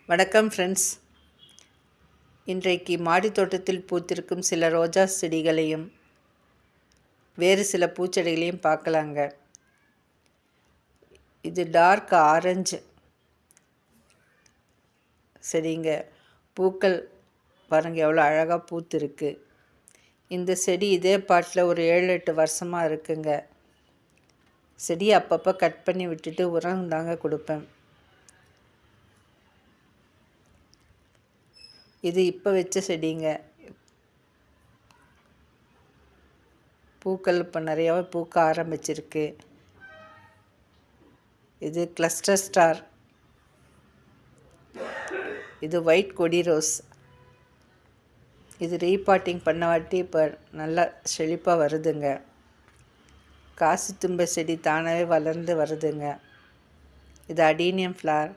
வணக்கம் ஃப்ரெண்ட்ஸ். இன்றைக்கு மாடி தோட்டத்தில் பூத்திருக்கும் சில ரோஜா செடிகளையும் வேறு சில பூச்செடிகளையும் பார்க்கலாங்க. இது டார்க் ஆரஞ்சு செடிங்க. பூக்கள் பாருங்கள் எவ்வளோ அழகாக பூத்திருக்கு. இந்த செடி இதே பாட்டில் ஒரு 7-8 வருஷமாக இருக்குங்க. செடியை அப்பப்போ கட் பண்ணி விட்டுட்டு உரம் தாங்க கொடுப்பேன். இது இப்போ வச்ச செடிங்க. பூக்கள் இப்போ நிறையாவே பூக்க ஆரம்பிச்சிருக்கு. இது கிளஸ்டர் ஸ்டார். இது ஒயிட் கொடி ரோஸ். இது ரீபாட்டிங் பண்ண வாட்டி இப்போ நல்லா செழிப்பாக வருதுங்க. காசு தும்பை செடி தானாகவே வளர்ந்து வருதுங்க. இது அடீனியம் ஃப்ளார்.